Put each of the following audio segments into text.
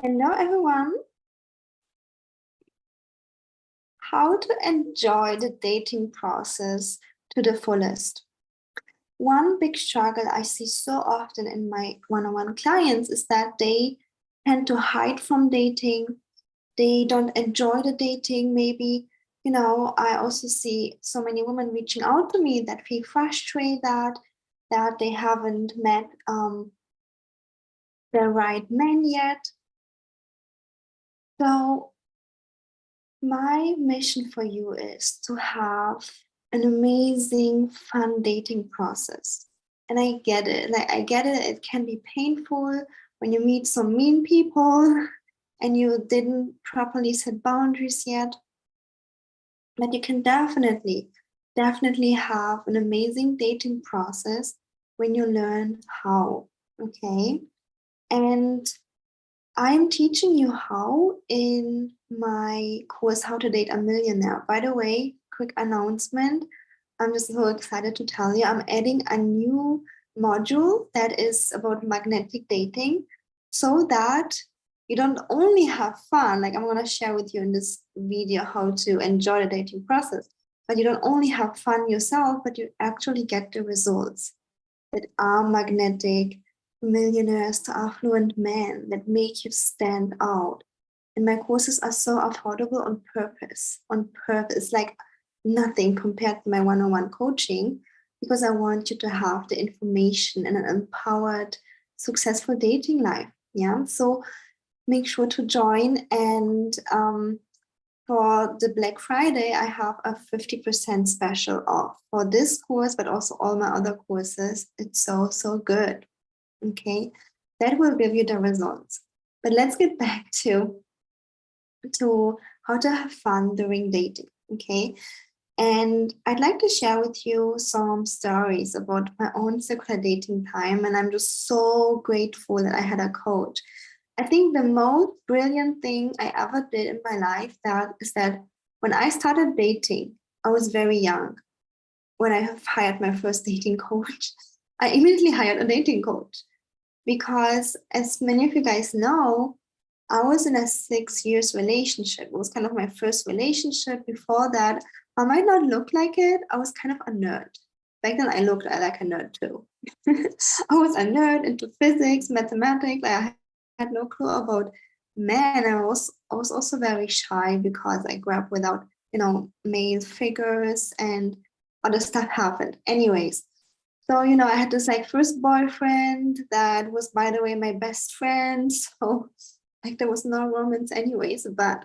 Hello, everyone. How to enjoy the dating process to the fullest. One big struggle I see so often in my one-on-one clients is that they tend to hide from dating. They don't enjoy the dating. Maybe, I also see so many women reaching out to me that feel frustrated that they haven't met the right man yet. So my mission for you is to have an amazing, fun dating process. And I get it. I get it. It can be painful when you meet some mean people and you didn't properly set boundaries yet. But you can definitely have an amazing dating process when you learn how. Okay. And I'm teaching you how in my course, How to Date a Millionaire. By the way, quick announcement. I'm just so excited to tell you, I'm adding a new module that is about magnetic dating so that you don't only have fun, like I'm going to share with you in this video how to enjoy the dating process, but you don't only have fun yourself, but you actually get the results that are magnetic millionaires to affluent men that make you stand out. And my courses are so affordable on purpose. On purpose, like nothing compared to my one-on-one coaching, because I want you to have the information and an empowered, successful dating life. Yeah. So make sure to join. And for the Black Friday, I have a 50% special off for this course, but also all my other courses. It's so, so good. Okay, that will give you the results. But let's get back to how to have fun during dating. Okay, and I'd like to share with you some stories about my own circular dating time, and I'm just so grateful that I had a coach. I think the most brilliant thing I ever did in my life is that when I started dating, I was very young. When I hired my first dating coach, I immediately hired a dating coach because, as many of you guys know, I was in a 6 years relationship. It was kind of my first relationship. Before that, I might not look like it. I was kind of a nerd. Back then, I looked like a nerd too. I was a nerd into physics, mathematics. I had no clue about men. I was also very shy because I grew up without, male figures, and other stuff happened. Anyways, so, I had this like first boyfriend that was, by the way, my best friend. So, like, there was no romance, anyways. But,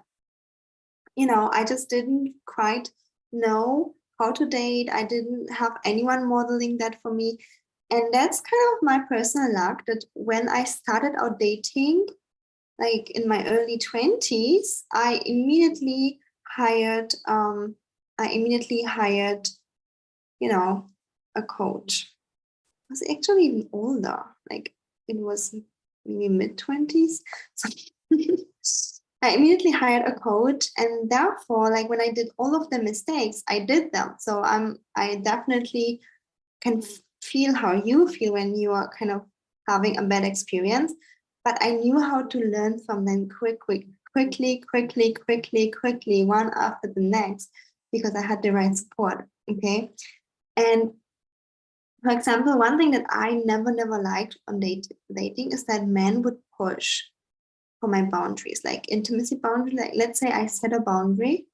I just didn't quite know how to date. I didn't have anyone modeling that for me. And that's kind of my personal luck that when I started out dating, like in my early 20s, I immediately hired, a coach. I was actually even older, like it was maybe mid-20s. So I immediately hired a coach, and therefore, like when I did all of the mistakes, I did them. So I definitely can feel how you feel when you are kind of having a bad experience. But I knew how to learn from them quickly, one after the next, because I had the right support. Okay. And for example, one thing that I never liked on dating is that men would push for my boundaries, like intimacy boundary. Like, let's say I set a boundary,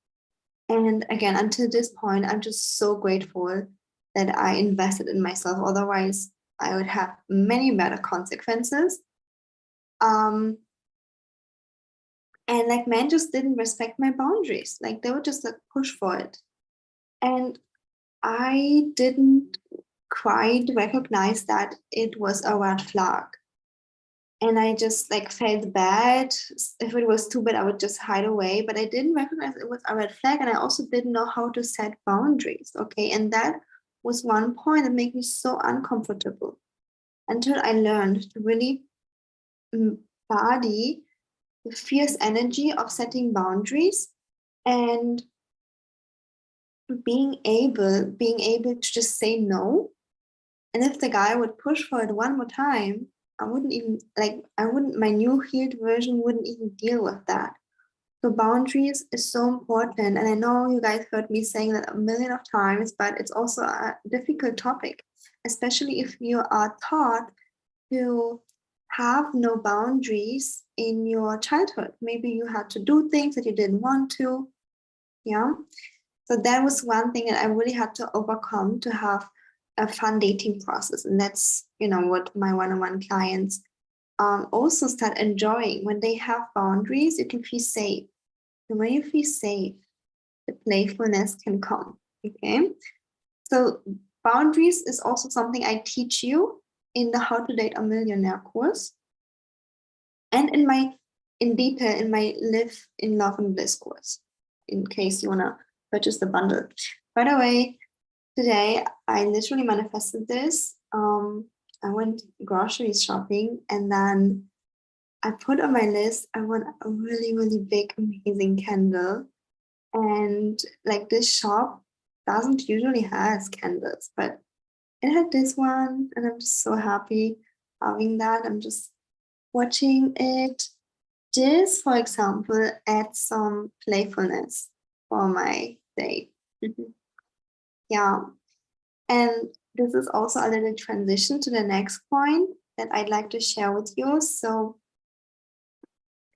and again, until this point, I'm just so grateful that I invested in myself. Otherwise, I would have many better consequences. And like, men just didn't respect my boundaries. Like, they would just like push for it, and I didn't quite recognize that it was a red flag. And I just like felt bad. If it was too bad, I would just hide away. But I didn't recognize it was a red flag, and I also didn't know how to set boundaries. Okay, and that was one point that made me so uncomfortable until I learned to really embody the fierce energy of setting boundaries and being able to just say no. And if the guy would push for it one more time, my new healed version wouldn't even deal with that. So boundaries is so important. And I know you guys heard me saying that a million of times, but it's also a difficult topic, especially if you are taught to have no boundaries in your childhood. Maybe you had to do things that you didn't want to. Yeah. So that was one thing that I really had to overcome to have a fun dating process. And that's, what my one-on-one clients also start enjoying. When they have boundaries, you can feel safe. And when you feel safe, the playfulness can come. Okay. So boundaries is also something I teach you in the How to Date a Millionaire course. And in detail in my Live in Love and Bliss course, in case you want to purchase the bundle. By the way, today I literally manifested this. I went grocery shopping and then I put on my list, I want a really, really big, amazing candle. And like this shop doesn't usually has candles, but it had this one and I'm just so happy having that. I'm just watching it. This, for example, adds some playfulness for my day. Yeah. And this is also a little transition to the next point that I'd like to share with you. So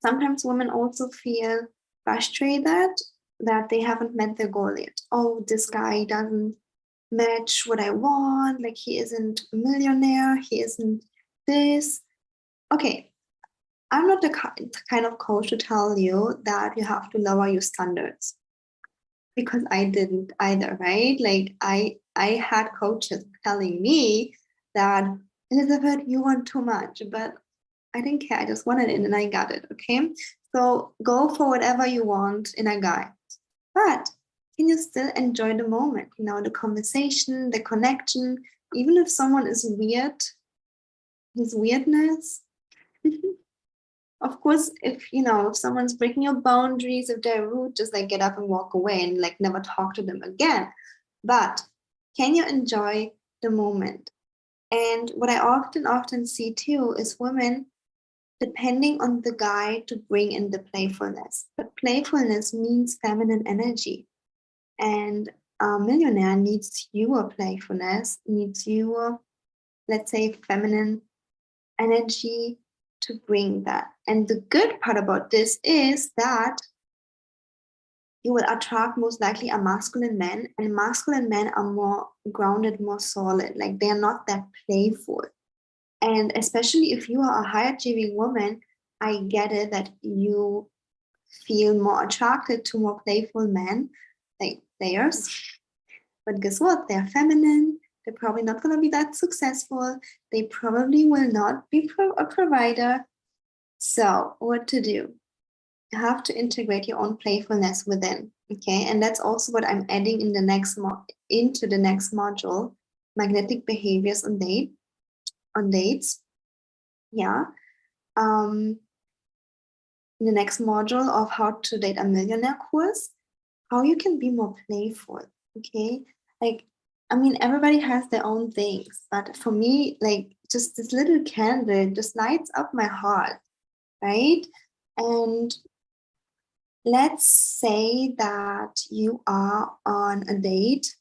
sometimes women also feel frustrated that they haven't met their goal yet. Oh, this guy doesn't match what I want. Like he isn't a millionaire. He isn't this. Okay. I'm not the kind of coach to tell you that you have to lower your standards, because I didn't either, right? Like I had coaches telling me that, Elizabeth, you want too much, but I didn't care. I just wanted it and I got it. Okay. So go for whatever you want in a guy. But can you still enjoy the moment? The conversation, the connection, even if someone is weird, his weirdness. Of course, if someone's breaking your boundaries, if they're rude, just like get up and walk away and like never talk to them again. But can you enjoy the moment? And what I often see too is women depending on the guy to bring in the playfulness. But playfulness means feminine energy. And a millionaire needs your playfulness, needs your, let's say, feminine energy to bring that. And the good part about this is that you will attract most likely a masculine man, and masculine men are more grounded, more solid. Like they are not that playful. And especially if you are a high achieving woman, I get it that you feel more attracted to more playful men, like players. But guess what? They're feminine. They're probably not going to be that successful. They probably will not be a provider. So what to do? You have to integrate your own playfulness within. Okay. And that's also what I'm adding in the next into the next module, magnetic behaviors on dates. Yeah. In the next module of How to Date a Millionaire course, how you can be more playful. Okay. Like, everybody has their own things, but for me, like just this little candle just lights up my heart, right? And let's say that you are on a date.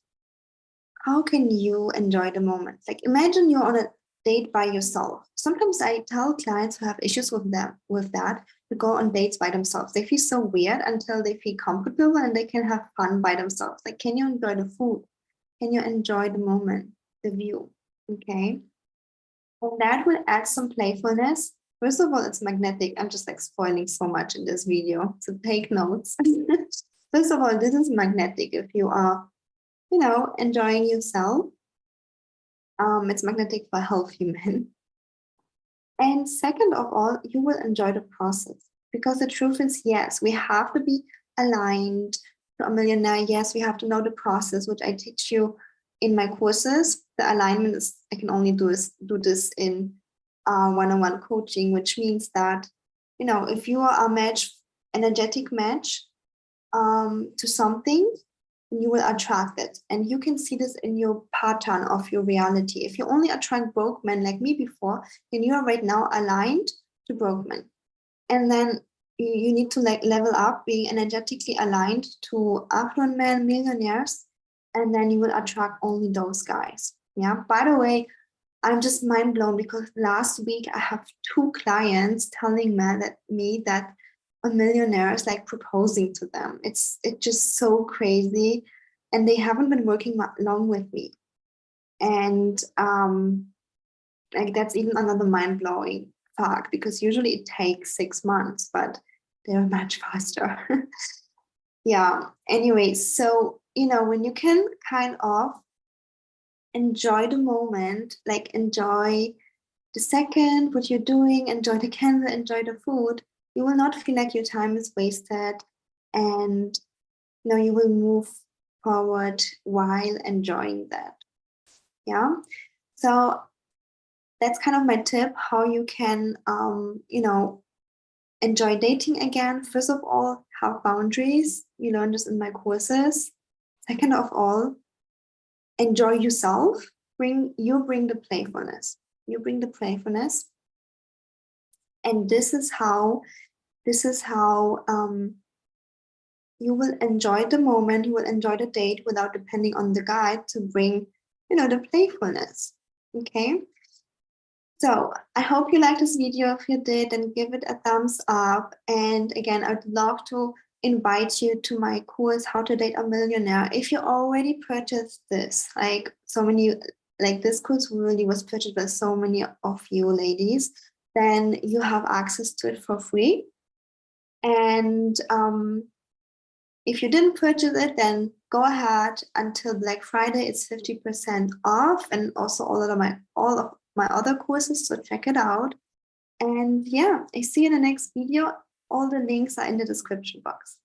How can you enjoy the moment? Like imagine you're on a date by yourself. Sometimes I tell clients who have issues with that to go on dates by themselves. They feel so weird until they feel comfortable and they can have fun by themselves. Like, can you enjoy the food? Can you enjoy the moment, the view? Okay. And that will add some playfulness. First of all, it's magnetic. I'm just like spoiling so much in this video. So take notes. First of all, this is magnetic. If you are, enjoying yourself, it's magnetic for healthy men. And second of all, you will enjoy the process, because the truth is, yes, we have to be aligned to a millionaire. Yes, we have to know the process, which I teach you in my courses. The alignment is, I can only do this in one-on-one coaching, which means that, if you are a energetic match to something, you will attract it. And you can see this in your pattern of your reality. If you only attract broke men like me before, then you are right now aligned to broke men. And then you need to like level up, being energetically aligned to affluent men, millionaires, and then you will attract only those guys. Yeah. By the way, I'm just mind blown because last week I have 2 clients telling me that a millionaire is like proposing to them. It's just so crazy, and they haven't been working long with me, and like that's even another mind blowing fact, because usually it takes 6 months, but they're much faster. Yeah. Anyway, so when you can kind of enjoy the moment, like enjoy the second, what you're doing, enjoy the candle, enjoy the food, you will not feel like your time is wasted, and you will move forward while enjoying that. Yeah. So that's kind of my tip, how you can, enjoy dating again. First of all, have boundaries. You learn this in my courses. Second of all, enjoy yourself. Bring the playfulness. You bring the playfulness. And this is how you will enjoy the moment, you will enjoy the date without depending on the guy to bring, the playfulness. Okay. So I hope you liked this video. If you did, then give it a thumbs up. And again, I'd love to invite you to my course, How to Date a Millionaire. If you already purchased this, this course really was purchased by so many of you ladies, then you have access to it for free. And if you didn't purchase it, then go ahead until Black Friday. It's 50% off, and also all of my other courses, so check it out. And yeah, I see you in the next video. All the links are in the description box.